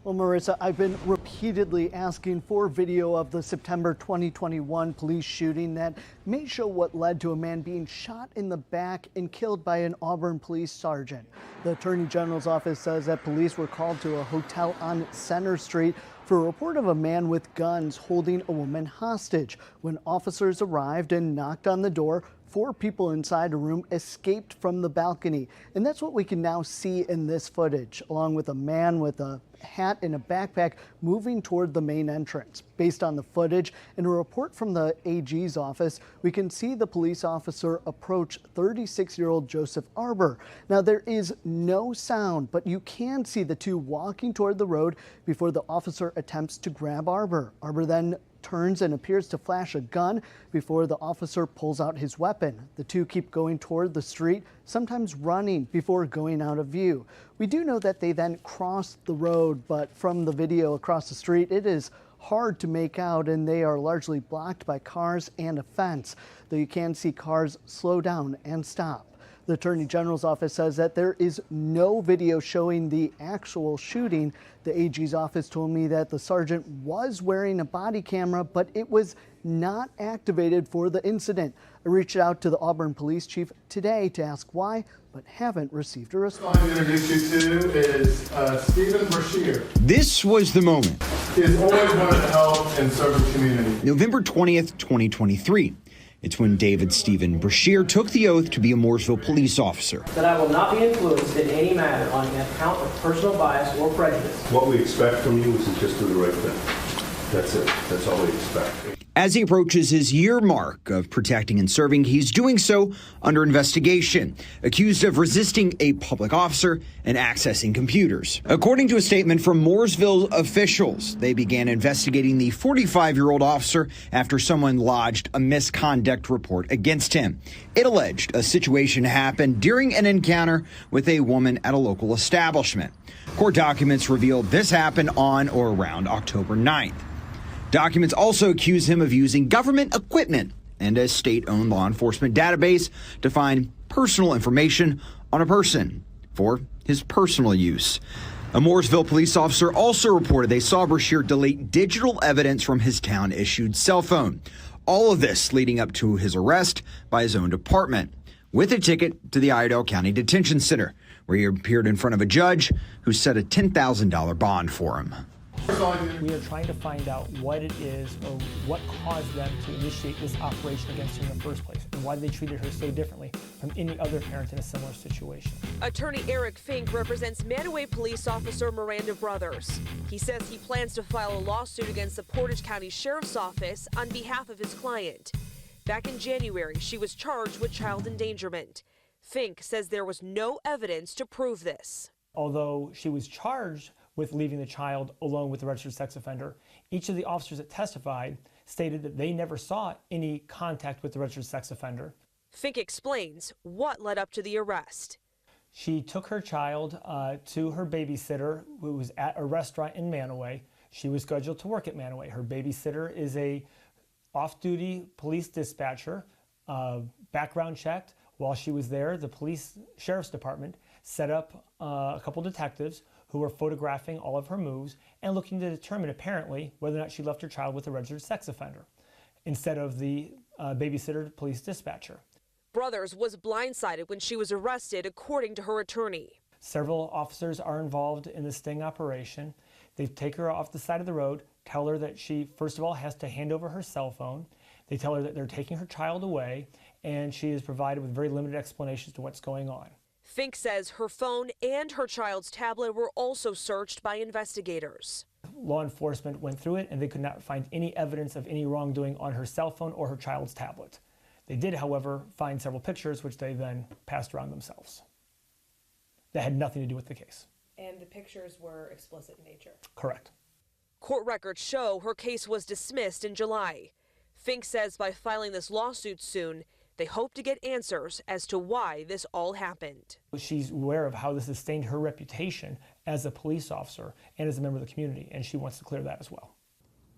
Well, Marissa, I've been repeatedly asking for video of the September 2021 police shooting that may show what led to a man being shot in the back and killed by an Auburn police sergeant. The Attorney General's office says that police were called to a hotel on Center Street for a report of a man with guns holding a woman hostage. When officers arrived and knocked on the door, 4 people inside a room escaped from the balcony. And that's what we can now see in this footage, along with a man with a hat and a backpack moving toward the main entrance. Based on the footage and a report from the AG's office, we can see the police officer approach 36-year-old Joseph Arbor. Now, there is no sound, but you can see the two walking toward the road before the officer attempts to grab Arbor. Arbor then turns and appears to flash a gun before the officer pulls out his weapon. The two keep going toward the street, sometimes running before going out of view. We do know that they then crossed the road, but from the video across the street, it is hard to make out, and they are largely blocked by cars and a fence, though you can see cars slow down and stop. The Attorney General's office says that there is no video showing the actual shooting. The AG's office told me that the sergeant was wearing a body camera, but it was not activated for the incident. I reached out to the Auburn police chief today to ask why, but haven't received a response. I'm going to introduce you to is Stephen Brashear. This was the moment. He's always wanted to help and serve the community. November 20th, 2023. It's when David Stephen Brashear took the oath to be a Moorseville police officer. That I will not be influenced in any manner on account of personal bias or prejudice. What we expect from you is to just do the right thing. That's it. That's all we expect. As he approaches his year mark of protecting and serving, he's doing so under investigation, accused of resisting a public officer and accessing computers. According to a statement from Moorseville officials, they began investigating the 45-year-old officer after someone lodged a misconduct report against him. It alleged a situation happened during an encounter with a woman at a local establishment. Court documents revealed this happened on or around October 9th. Documents also accuse him of using government equipment and a state-owned law enforcement database to find personal information on a person for his personal use. A Mooresville police officer also reported they saw Brashear delete digital evidence from his town-issued cell phone. All of this leading up to his arrest by his own department, with a ticket to the Iredell County Detention Center, where he appeared in front of a judge who set a $10,000 bond for him. We are trying to find out what it is or what caused them to initiate this operation against her in the first place, and why they treated her so differently from any other parent in a similar situation. Attorney Eric Fink represents Mantua police officer Miranda Brothers. He says he plans to file a lawsuit against the Portage County Sheriff's Office on behalf of his client. Back in January, she was charged with child endangerment. Fink says there was no evidence to prove this. Although she was charged with leaving the child alone with the registered sex offender, each of the officers that testified stated that they never saw any contact with the registered sex offender. Fink explains what led up to the arrest. She took her child to her babysitter, who was at a restaurant in Mantua. She was scheduled to work at Mantua. Her babysitter is a off-duty police dispatcher, background checked. While she was there, the sheriff's department set up a couple detectives who were photographing all of her moves and looking to determine apparently whether or not she left her child with a registered sex offender instead of the babysitter police dispatcher. Brothers was blindsided when she was arrested, according to her attorney. Several officers are involved in the sting operation. They take her off the side of the road, tell her that she, first of all, has to hand over her cell phone. They tell her that they're taking her child away, and she is provided with very limited explanations to what's going on. Fink says her phone and her child's tablet were also searched by investigators. Law enforcement went through it, and they could not find any evidence of any wrongdoing on her cell phone or her child's tablet. They did, however, find several pictures, which they then passed around themselves. That had nothing to do with the case. And the pictures were explicit in nature. Correct. Court records show her case was dismissed in July. Fink says by filing this lawsuit soon, they hope to get answers as to why this all happened. She's aware of how this has stained her reputation as a police officer and as a member of the community, and she wants to clear that as well.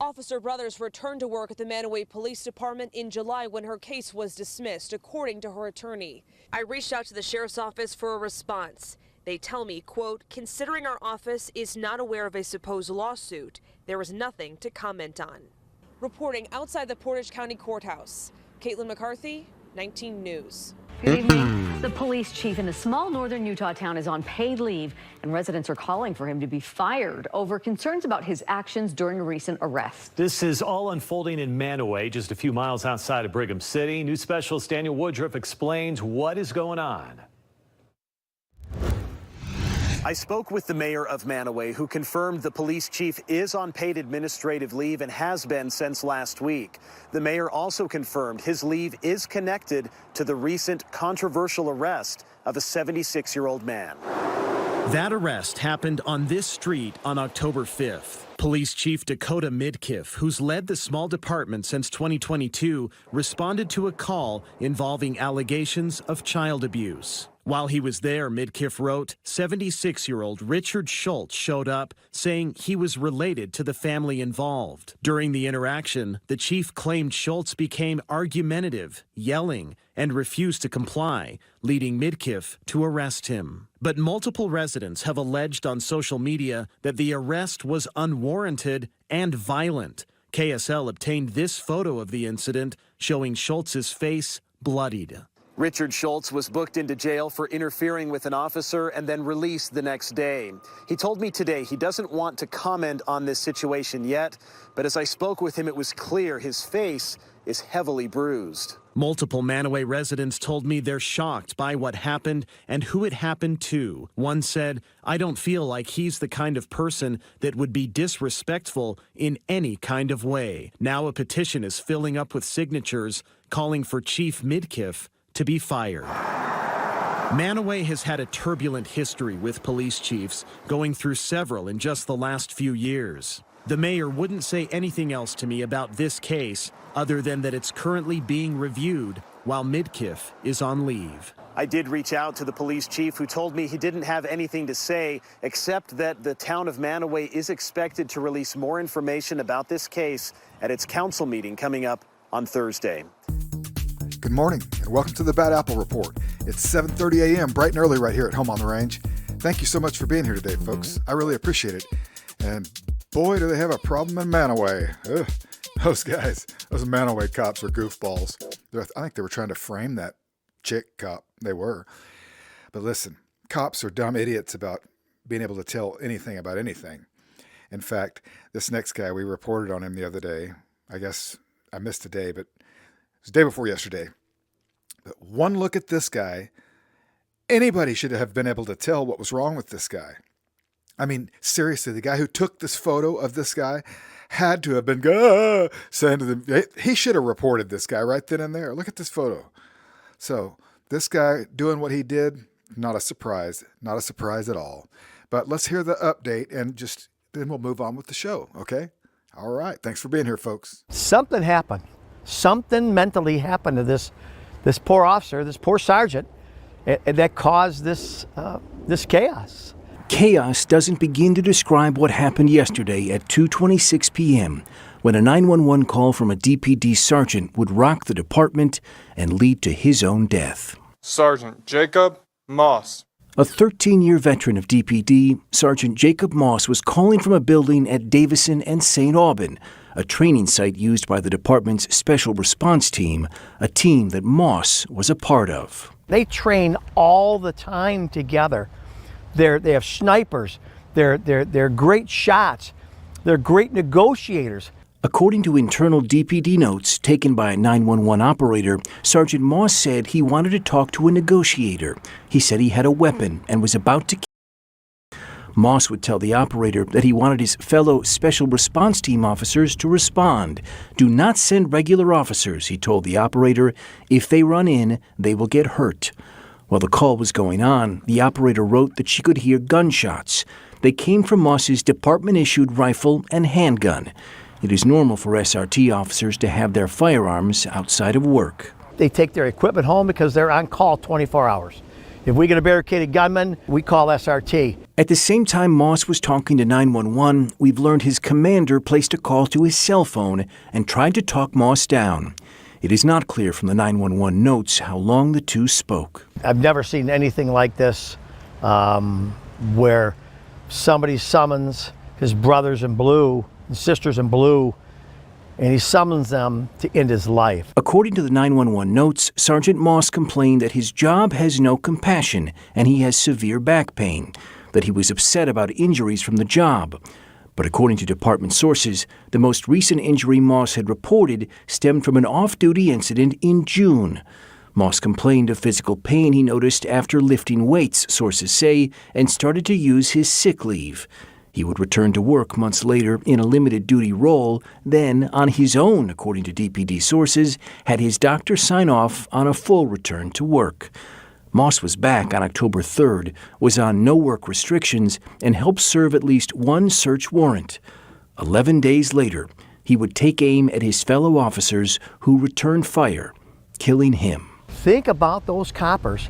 Officer Brothers returned to work at the Mantua Police Department in July when her case was dismissed, according to her attorney. I reached out to the sheriff's office for a response. They tell me, quote, considering our office is not aware of a supposed lawsuit, there is nothing to comment on. Reporting outside the Portage County Courthouse, Caitlin McCarthy, 19 News. Good evening. The police chief in a small northern Utah town is on paid leave, and residents are calling for him to be fired over concerns about his actions during a recent arrest. This is all unfolding in Mantua, just a few miles outside of Brigham City. News specialist Daniel Woodruff explains what is going on. I spoke with the mayor of Mantua, who confirmed the police chief is on paid administrative leave and has been since last week. The mayor also confirmed his leave is connected to the recent controversial arrest of a 76-year-old man. That arrest happened on this street on October 5th. Police Chief Dakota Midkiff, who's led the small department since 2022, responded to a call involving allegations of child abuse. While he was there, Midkiff wrote, 76-year-old Richard Schultz showed up saying he was related to the family involved. During the interaction, the chief claimed Schultz became argumentative, yelling, and refused to comply, leading Midkiff to arrest him. But multiple residents have alleged on social media that the arrest was unwarranted and violent. KSL obtained this photo of the incident showing Schultz's face bloodied. Richard Schultz was booked into jail for interfering with an officer and then released the next day. He told me today he doesn't want to comment on this situation yet, but as I spoke with him, it was clear his face is heavily bruised. Multiple Mantua residents told me they're shocked by what happened and who it happened to. One said, I don't feel like he's the kind of person that would be disrespectful in any kind of way. Now a petition is filling up with signatures calling for Chief Midkiff to be fired. Mantua has had a turbulent history with police chiefs, going through several in just the last few years. The mayor wouldn't say anything else to me about this case other than that it's currently being reviewed while Midkiff is on leave. I did reach out to the police chief, who told me he didn't have anything to say except that the town of Mantua is expected to release more information about this case at its council meeting coming up on Thursday. Good morning and welcome to the Bad Apple Report. It's 7:30 a.m. bright and early right here at home on the range. Thank you so much for being here today, folks. I really appreciate it. And boy, do they have a problem in Mantua. Ugh. Those guys, those Mantua cops are goofballs. I think they were trying to frame that chick cop. They were. But listen, cops are dumb idiots about being able to tell anything about anything. In fact, this next guy, we reported on him the other day. I guess I missed a day, but it was the day before yesterday. But one look at this guy, anybody should have been able to tell what was wrong with this guy. I mean, seriously, the guy who took this photo of this guy had to have been saying to them, he should have reported this guy right then and there. Look at this photo. So this guy doing what he did, not a surprise at all. But let's hear the update and then we'll move on with the show, okay? All right, thanks for being here, folks. Something happened. Something mentally happened to this poor officer, this poor sergeant, that caused this chaos. Chaos doesn't begin to describe what happened yesterday at 2:26 p.m. when a 911 call from a DPD sergeant would rock the department and lead to his own death. Sergeant Jacob Moss. A 13-year veteran of DPD, Sergeant Jacob Moss was calling from a building at Davison and St. Auburn, a training site used by the department's Special Response Team, a team that Moss was a part of. They train all the time together. They have snipers. They're great shots. They're great negotiators. According to internal DPD notes taken by a 911 operator, Sergeant Moss said he wanted to talk to a negotiator. He said he had a weapon and was about to kill. Moss would tell the operator that he wanted his fellow Special Response Team officers to respond. Do not send regular officers, he told the operator. If they run in, they will get hurt. While the call was going on, the operator wrote that she could hear gunshots. They came from Moss's department-issued rifle and handgun. It is normal for SRT officers to have their firearms outside of work. They take their equipment home because they're on call 24 hours. If we get a barricaded gunman, we call SRT. At the same time Moss was talking to 911, we've learned his commander placed a call to his cell phone and tried to talk Moss down. It is not clear from the 911 notes how long the two spoke. I've never seen anything like this where somebody summons his brothers in blue and sisters in blue, and he summons them to end his life. According to the 911 notes, Sergeant Moss complained that his job has no compassion and he has severe back pain, that he was upset about injuries from the job. But according to department sources, the most recent injury Moss had reported stemmed from an off-duty incident in June. Moss complained of physical pain he noticed after lifting weights, sources say, and started to use his sick leave. He would return to work months later in a limited-duty role, then, on his own, according to DPD sources, had his doctor sign off on a full return to work. Moss was back on October 3rd, was on no work restrictions, and helped serve at least one search warrant. 11 days later, he would take aim at his fellow officers who returned fire, killing him. Think about those coppers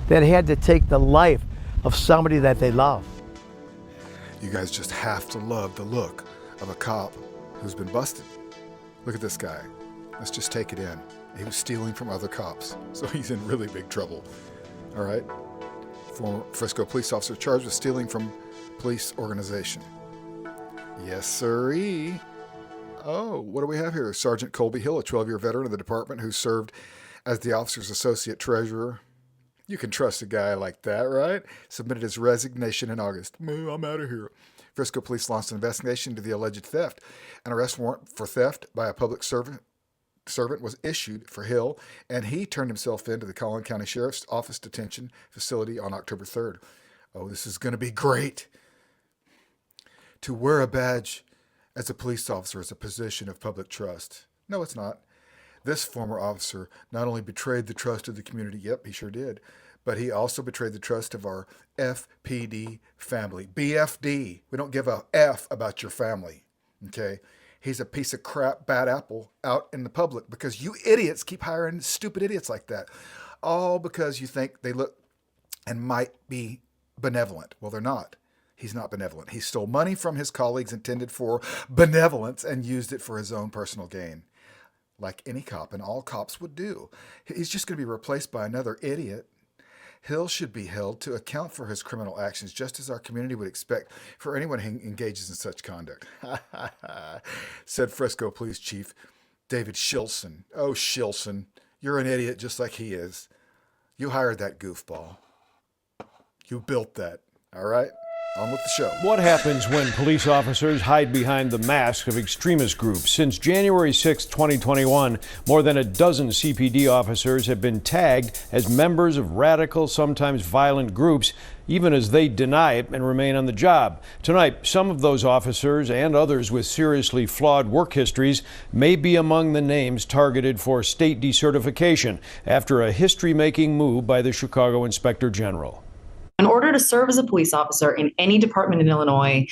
that had to take the life of somebody that they love. You guys just have to love the look of a cop who's been busted. Look at this guy. Let's just take it in. He was stealing from other cops, so he's in really big trouble. All right? Former Frisco police officer charged with stealing from police organization. Yes, sirree. Oh, what do we have here? Sergeant Colby Hill, a 12-year veteran of the department who served as the officer's associate treasurer. You can trust a guy like that, right? Submitted his resignation in August. I'm out of here. Frisco police launched an investigation into the alleged theft. An arrest warrant for theft by a public servant was issued for Hill, and he turned himself in to the Collin County Sheriff's Office detention facility on October 3rd. Oh, this is going to be great. To wear a badge as a police officer is a position of public trust. No, it's not. This former officer not only betrayed the trust of the community, yep, he sure did, but he also betrayed the trust of our FPD family. BFD. We don't give a F about your family, okay? He's a piece of crap, bad apple out in the public because you idiots keep hiring stupid idiots like that. All because you think they look and might be benevolent. Well, they're not. He's not benevolent. He stole money from his colleagues intended for benevolence and used it for his own personal gain. Like any cop, and all cops would do. He's just going to be replaced by another idiot. Hill should be held to account for his criminal actions, just as our community would expect for anyone who engages in such conduct. Said Frisco Police Chief David Shilson. Oh, Shilson, you're an idiot just like he is. You hired that goofball. You built that, all right? On with the show. What happens when police officers hide behind the mask of extremist groups? Since January 6, 2021, more than a dozen CPD officers have been tagged as members of radical, sometimes violent groups, even as they deny it and remain on the job. Tonight, some of those officers and others with seriously flawed work histories may be among the names targeted for state decertification after a history-making move by the Chicago Inspector General. In order to serve as a police officer in any department in Illinois,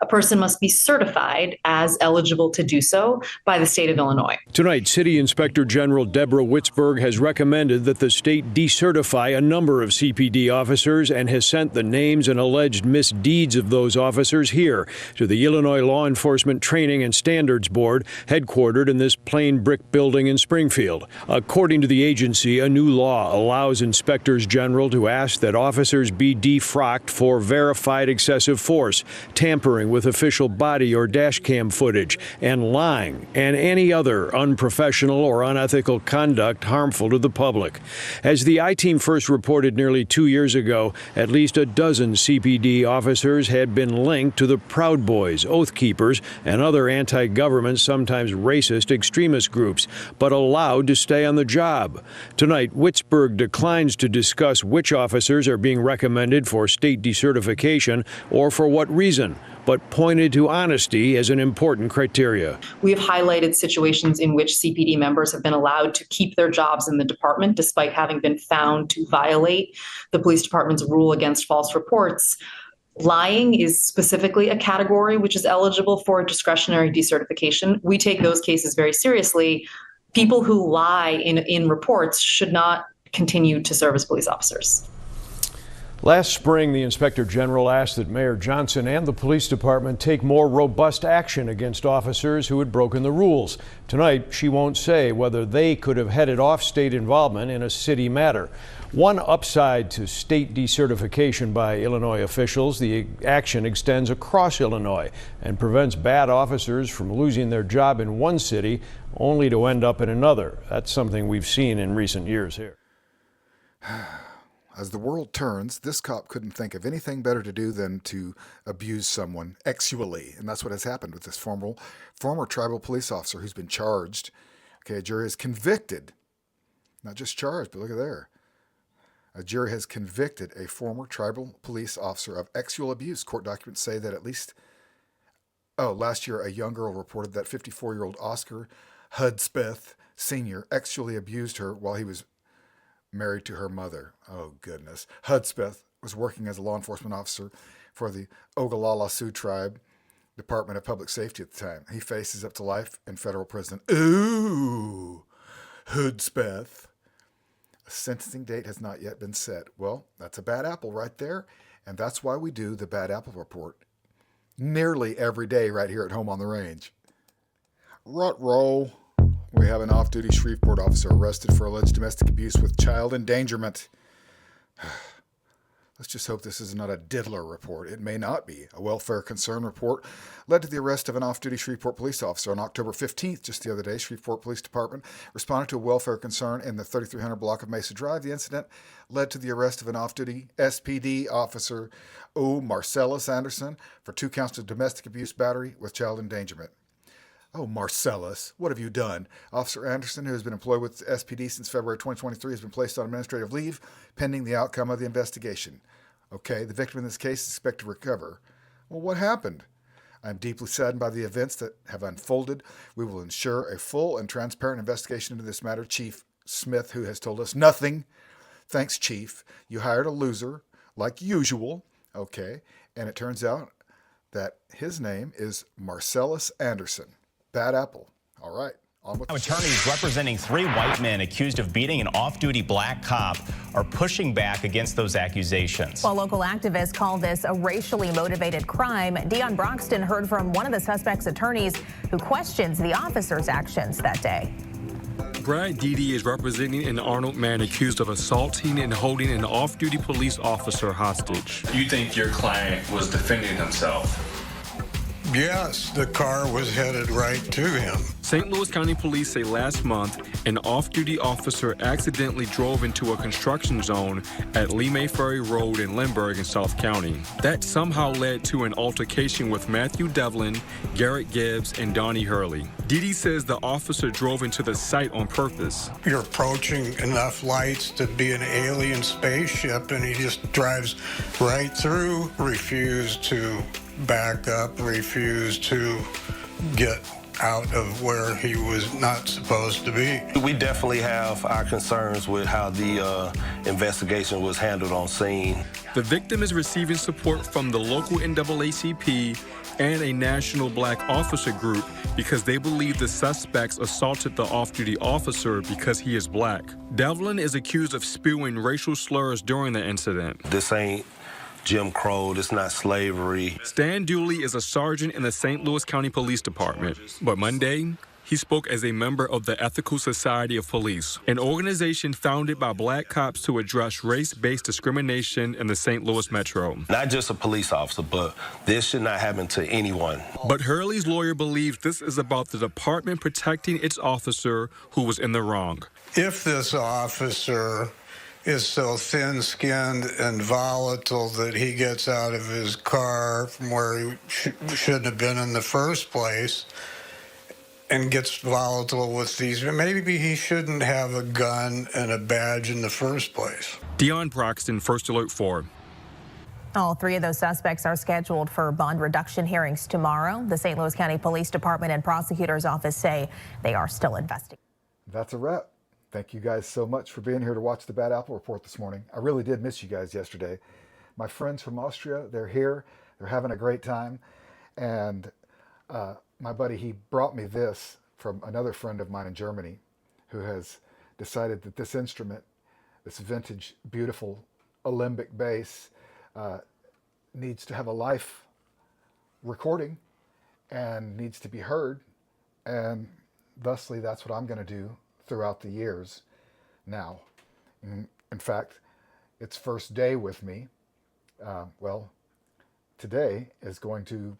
a person must be certified as eligible to do so by the state of Illinois. Tonight, City Inspector General Deborah Witzberg has recommended that the state decertify a number of CPD officers and has sent the names and alleged misdeeds of those officers here to the Illinois Law Enforcement Training and Standards Board, headquartered in this plain brick building in Springfield. According to the agency, a new law allows inspectors general to ask that officers be defrocked for verified excessive force, tampering with official body or dash cam footage, and lying, and any other unprofessional or unethical conduct harmful to the public. As the I-Team first reported nearly 2 years ago, at least a dozen CPD officers had been linked to the Proud Boys, Oath Keepers, and other anti-government, sometimes racist extremist groups, but allowed to stay on the job. Tonight, Witzberg declines to discuss which officers are being recommended for state decertification or for what reason, but pointed to honesty as an important criteria. We have highlighted situations in which CPD members have been allowed to keep their jobs in the department despite having been found to violate the police department's rule against false reports. Lying is specifically a category which is eligible for discretionary decertification. We take those cases very seriously. People who lie in reports should not continue to serve as police officers. Last spring, the Inspector General asked that Mayor Johnson and the police department take more robust action against officers who had broken the rules. Tonight, she won't say whether they could have headed off state involvement in a city matter. One upside to state decertification by Illinois officials, the action extends across Illinois and prevents bad officers from losing their job in one city only to end up in another. That's something we've seen in recent years here. As the world turns, this cop couldn't think of anything better to do than to abuse someone sexually. And that's what has happened with this former tribal police officer who's been charged. Okay, a jury has convicted, not just charged, but look at there. A jury has convicted a former tribal police officer of sexual abuse. Court documents say that at least, last year a young girl reported that 54-year-old Oscar Hudspeth Sr. sexually abused her while he was married to her mother. Oh, goodness. Hudspeth was working as a law enforcement officer for the Ogallala Sioux Tribe Department of Public Safety at the time. He faces up to life in federal prison. Ooh, Hudspeth. A sentencing date has not yet been set. Well, that's a bad apple right there, and that's why we do the Bad Apple Report nearly every day right here at home on the range. Rut-roll. We have an off-duty Shreveport officer arrested for alleged domestic abuse with child endangerment. Let's just hope this is not a diddler report. It may not be. A welfare concern report led to the arrest of an off-duty Shreveport police officer on October 15th, just the other day. Shreveport Police Department responded to a welfare concern in the 3300 block of Mesa Drive. The incident led to the arrest of an off-duty SPD officer, Marcellus Anderson, for 2 counts of domestic abuse battery with child endangerment. Oh, Marcellus, what have you done? Officer Anderson, who has been employed with SPD since February 2023, has been placed on administrative leave pending the outcome of the investigation. Okay, the victim in this case is expected to recover. Well, what happened? I'm deeply saddened by the events that have unfolded. We will ensure a full and transparent investigation into this matter. Chief Smith, who has told us nothing. Thanks, Chief. You hired a loser, like usual. Okay, and it turns out that his name is Marcellus Anderson. Bad apple. All right. Attorneys representing 3 white men accused of beating an off-duty black cop are pushing back against those accusations. While local activists call this a racially motivated crime, Dion Broxton heard from one of the suspect's attorneys who questions the officer's actions that day. Brad Dede is representing an Arnold man accused of assaulting and holding an off-duty police officer hostage. You think your client was defending himself? Yes, the car was headed right to him. St. Louis County Police say last month, an off-duty officer accidentally drove into a construction zone at Lemay Ferry Road in Lindbergh in South County. That somehow led to an altercation with Matthew Devlin, Garrett Gibbs, and Donnie Hurley. Dede says the officer drove into the site on purpose. You're approaching enough lights to be an alien spaceship, and he just drives right through, refused to back up, refused to get out of where he was not supposed to be. We definitely have our concerns with how the investigation was handled on scene. The victim is receiving support from the local NAACP and a national black officer group because they believe the suspects assaulted the off-duty officer because he is black. Devlin is accused of spewing racial slurs during the incident. This ain't Jim Crow, it's not slavery. Stan Dooley is a sergeant in the St. Louis County Police Department, but Monday, he spoke as a member of the Ethical Society of Police, an organization founded by black cops to address race-based discrimination in the St. Louis Metro. Not just a police officer, but this should not happen to anyone. But Hurley's lawyer believes this is about the department protecting its officer who was in the wrong. If this officer is so thin-skinned and volatile that he gets out of his car from where he shouldn't have been in the first place and gets volatile with these, maybe he shouldn't have a gun and a badge in the first place. Dion Broxton, First Alert 4. All 3 of those suspects are scheduled for bond reduction hearings tomorrow. The St. Louis County Police Department and prosecutor's office say they are still investigating. That's a wrap. Thank you guys so much for being here to watch the Bad Apple Report this morning. I really did miss you guys yesterday. My friends from Austria, they're here. They're having a great time. And my buddy, he brought me this from another friend of mine in Germany who has decided that this instrument, this vintage, beautiful alembic bass needs to have a life recording and needs to be heard, and thusly that's what I'm going to do throughout the years now. In fact, it's first day with me. Well, today is going to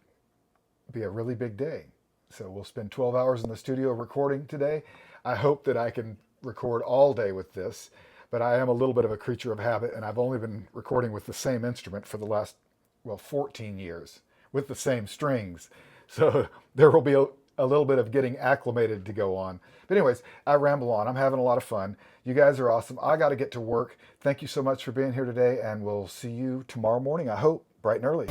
be a really big day. So we'll spend 12 hours in the studio recording today. I hope that I can record all day with this, but I am a little bit of a creature of habit, and I've only been recording with the same instrument for the last, 14 years with the same strings. So there will be a little bit of getting acclimated to go on. But anyways, I ramble on. I'm having a lot of fun. You guys are awesome. I got to get to work. Thank you so much for being here today, and we'll see you tomorrow morning, I hope, bright and early.